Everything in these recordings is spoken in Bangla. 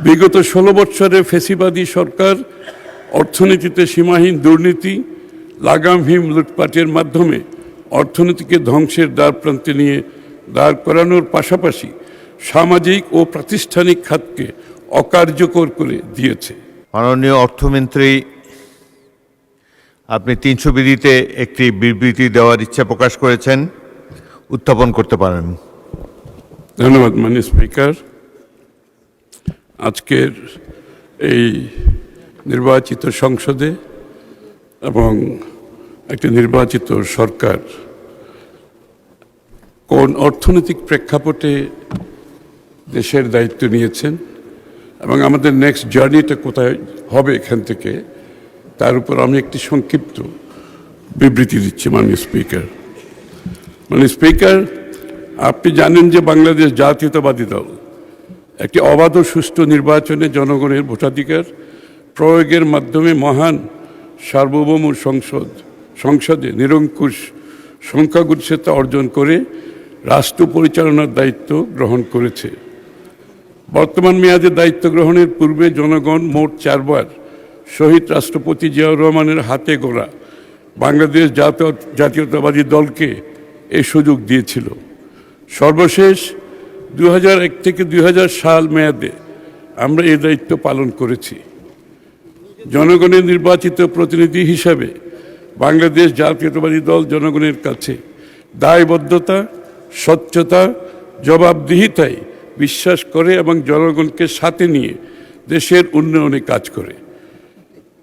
বিগত 16 বছরে ফ্যাসিবাদী সরকার অর্থনীতিতে সীমাহীন দুর্নীতি, লাগামহীন লুটপাটের মাধ্যমে অর্থনীতিকে ধ্বংসের দ্বারপ্রান্তে নিয়ে দাঁড় করানোর পাশাপাশি সামাজিক ও প্রাতিষ্ঠানিক খাতকে অকার্যকর করে দিয়েছে। মাননীয় অর্থমন্ত্রী, আপনি 300 বিধিতে একটি বিবৃতি দেওয়ার ইচ্ছা প্রকাশ করেছেন, উত্থাপন করতে পারেন। ধন্যবাদ মাননীয় স্পিকার। আজকের এই নির্বাচিত সংসদে এবং একটি নির্বাচিত সরকার কোন অর্থনৈতিক প্রেক্ষাপটে দেশের দায়িত্ব নিয়েছেন এবং আমাদের নেক্সট জার্নিটা কোথায় হবে এখান থেকে, তার উপর আমি একটি সংক্ষিপ্ত বিবৃতি দিচ্ছি মাননীয় স্পিকার। মাননীয় স্পিকার, আপনি জানেন যে বাংলাদেশ জাতীয়তাবাদী দল একটি অবাধ ও সুষ্ঠু নির্বাচনে জনগণের ভোটাধিকার প্রয়োগের মাধ্যমে মহান সার্বভৌম সংসদে নিরঙ্কুশ সংখ্যাগরিষ্ঠতা অর্জন করে রাষ্ট্র পরিচালনার দায়িত্ব গ্রহণ করেছে। বর্তমান মেয়াদে দায়িত্ব গ্রহণের পূর্বে জনগণ মোট 4 বার শহীদ রাষ্ট্রপতি জিয়াউর রহমানের হাতে গড়া বাংলাদেশ জাতীয়তাবাদী দলকে এই সুযোগ দিয়েছিল। সর্বশেষ 2001 থেকে 2000 সাল মেয়াদে আমরা এই দায়িত্ব পালন করেছি। জনগণের নির্বাচিত প্রতিনিধি হিসাবে বাংলাদেশ জাতীয়তাবাদী দল জনগণের কাছে দায়বদ্ধতা, স্বচ্ছতা, জবাবদিহিতায় বিশ্বাস করে এবং জনগণকে সাথে নিয়ে দেশের উন্নয়নে কাজ করে।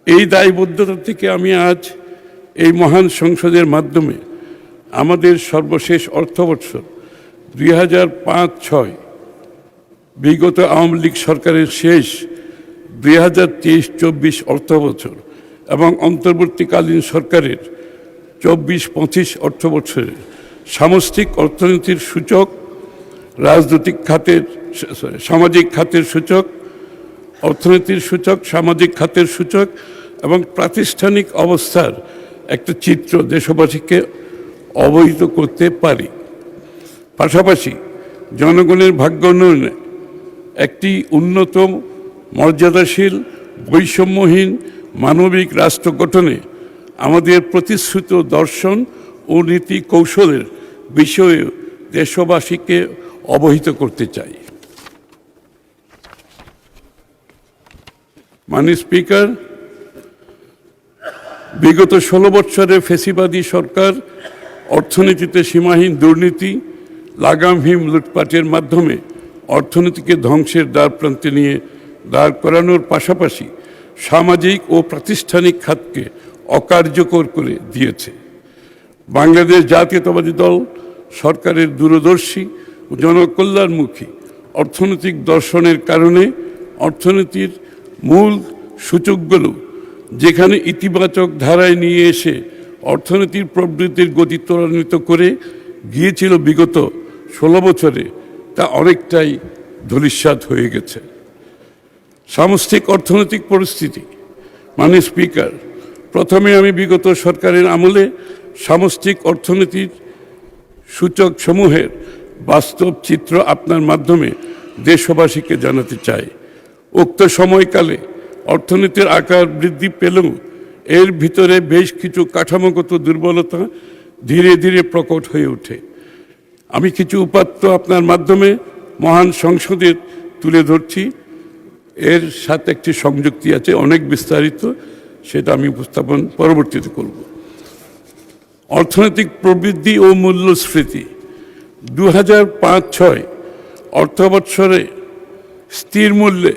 এই দায়বদ্ধতা থেকে আমি আজ এই মহান সংসদের মাধ্যমে আমাদের সর্বশেষ অর্থবর্ষ 2005-06 বিগত আওয়ামী লীগ সরকারের শেষ 2023-24 অর্থবছর এবং অন্তর্বর্তীকালীন সরকারের 24-25 অর্থবছরে সামষ্টিক অর্থনীতির সূচক, রাজনৈতিক খাতের সামাজিক খাতের সূচক, অর্থনীতির সূচক, সামাজিক খাতের সূচক এবং প্রাতিষ্ঠানিক অবস্থার একটা চিত্র দেশবাসীকে অবহিত করতে পারি। পাশাপাশি জনগণের ভাগ্য উন্নয়নে একটি উন্নত, মর্যাদাশীল, বৈষম্যহীন মানবিক রাষ্ট্র গঠনে আমাদের প্রতিশ্রুত দর্শন ও নীতি কৌশলের বিষয়ে দেশবাসীকে অবহিত করতে চাই। মাননীয় স্পিকার, বিগত 16 বছরে ফ্যাসিবাদী সরকার অর্থনীতিতে সীমাহীন দুর্নীতি, লাগামহীন লুটপাটের মাধ্যমে অর্থনীতিকে ধ্বংসের দ্বারপ্রান্তে নিয়ে দাঁড় করানোর পাশাপাশি সামাজিক ও প্রাতিষ্ঠানিক খাতকে অকার্যকর করে দিয়েছে। বাংলাদেশ জাতীয়তাবাদী দল সরকারের দূরদর্শী ও জনকল্যাণমুখী অর্থনৈতিক দর্শনের কারণে অর্থনীতির মূল সূচকগুলো যেখানে ইতিবাচক ধারায় নিয়ে এসে অর্থনীতির প্রবৃদ্ধির গতি ত্বরান্বিত করে গিয়েছিল বিগত 16 বছরে, তা অনেকটাই ধূলিসাৎ হয়ে গেছে। সামষ্টিক অর্থনৈতিক পরিস্থিতি। মাননীয় স্পিকার, প্রথমে আমি বিগত সরকারের আমলে সামষ্টিক অর্থনীতির সূচক সমূহের বাস্তব চিত্র আপনার মাধ্যমে দেশবাসীকে জানাতে চাই। উক্ত সময়কালে অর্থনীতির আকার বৃদ্ধি পেলেও এর ভিতরে বেশ কিছু কাঠামোগত দুর্বলতা ধীরে ধীরে প্রকট হয়ে ওঠে। আমি কিছু উপাত্ত আপনার মাধ্যমে মহান সংসদে তুলে ধরছি। এর সাথে একটি সংযুক্তি আছে, অনেক বিস্তারিত, সেটা আমি উপস্থাপন পরবর্তীতে করব। অর্থনৈতিক প্রবৃদ্ধি ও মূল্যস্ফীতি। 2005-06 অর্থবৎসরে স্থির মূল্যে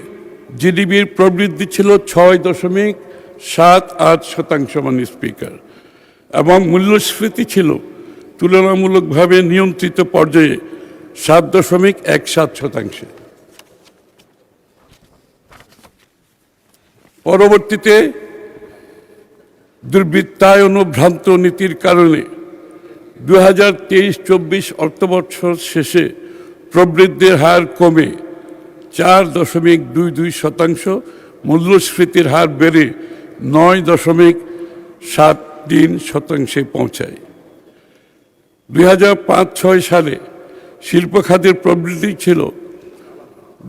জিডিপির প্রবৃদ্ধি ছিল 6.78%, মাননীয় স্পিকার, এবং মূল্যস্ফীতি ছিল তুলনামূলকভাবে নিয়ন্ত্রিত পর্যায়ে 7.17%। পরবর্তীতে দুর্বৃত্তায়ন ও ভ্রান্ত নীতির কারণে 2023-24 অর্থবর্ষ শেষে প্রবৃদ্ধির হার কমে 4.22%, মূল্যস্ফীতির হার বেড়ে 9.73% পৌঁছায়। 2005-06 সালে শিল্প খাতের প্রবৃদ্ধি ছিল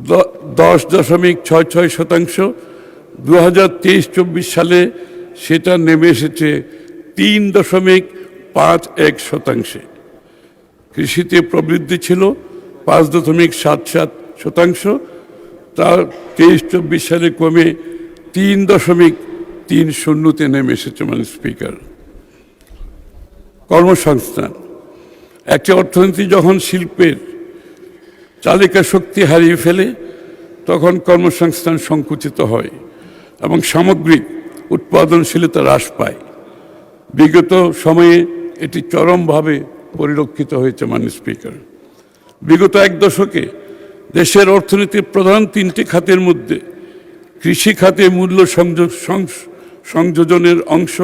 10.66%। 2023-24 সালে সেটা নেমে এসেছে 3.51%। কৃষিতে প্রবৃদ্ধি ছিল 5.77%, তা 23-24 সালে কমে 3.30-তে নেমে এসেছে। মানে স্পিকার, কর্মসংস্থান, একটি অর্থনীতি যখন শিল্পের চালিকা শক্তি হারিয়ে ফেলে তখন কর্মসংস্থান সংকুচিত হয় এবং সামগ্রিক উৎপাদনশীলতা হ্রাস পায়। বিগত সময়ে এটি চরমভাবে পরিলক্ষিত হয়েছে। মানে স্পিকার, বিগত এক দশকে দেশের অর্থনীতির প্রধান 3টি খাতের মধ্যে কৃষি খাতে মূল্য সংযোজনের অংশ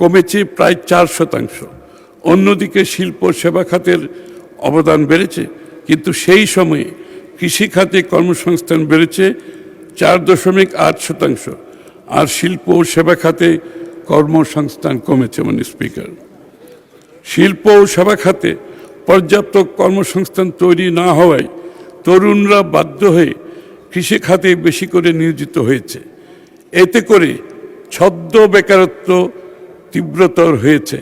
কমেছে প্রায় 4%। অন্যদিকে শিল্প সেবা খাতের অবদান বেড়েছে, কিন্তু সেই সময়ে কৃষি খাতে কর্মসংস্থান বেড়েছে 4.8%, আর শিল্প ও সেবা খাতে কর্মসংস্থান কমেছে। মানে স্পিকার, শিল্প ও সেবা খাতে পর্যাপ্ত কর্মসংস্থান তৈরি না হওয়ায় তরুণরা বাধ্য হয়ে কৃষি খাতে বেশি করে নিয়োজিত হয়েছে। এতে করে ছদ্ম বেকারত্ব তীব্রতর হয়েছে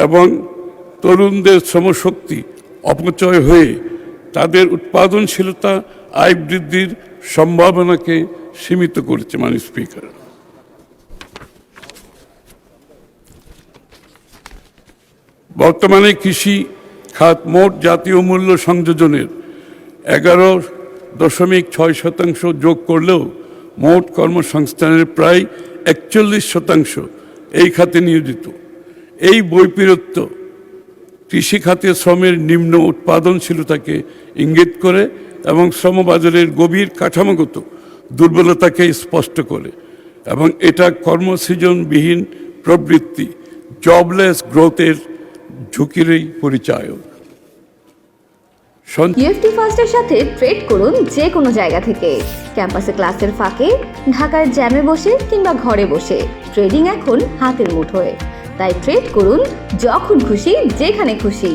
এবং তরুণদের শ্রমশক্তি অপচয় হয়ে তাদের উৎপাদনশীলতা, আয় বৃদ্ধির সম্ভাবনাকে সীমিত করেছে। মানে স্পিকার, বর্তমানে কৃষি খাত মোট জাতীয় মূল্য সংযোজনের 11.6% যোগ করলেও মোট কর্মসংস্থানের প্রায় 41% এই খাতে নিয়োজিত। এই বৈপরীত্য কৃষি খাতে শ্রমের নিম্ন উৎপাদনশীলতাকে ইঙ্গিত করে এবং শ্রমবাজারের গভীর কাঠামোগত দুর্বলতাকে স্পষ্ট করে, এবং এটা কর্মসৃজনবিহীন প্রবৃত্তি, জবলেস গ্রোথের ঝুঁকিরই পরিচায়ক। ইএফটি ফার্স্টের সাথে ট্রেড করুন যে কোনো জায়গা থেকে, ক্যাম্পাসে ক্লাসের ফাঁকে, ঢাকার জ্যামে বসে কিংবা ঘরে বসে। ট্রেডিং এখন হাতের মুঠোয়, তাই ট্রেড করুন যখন খুশি, যেখানে খুশি।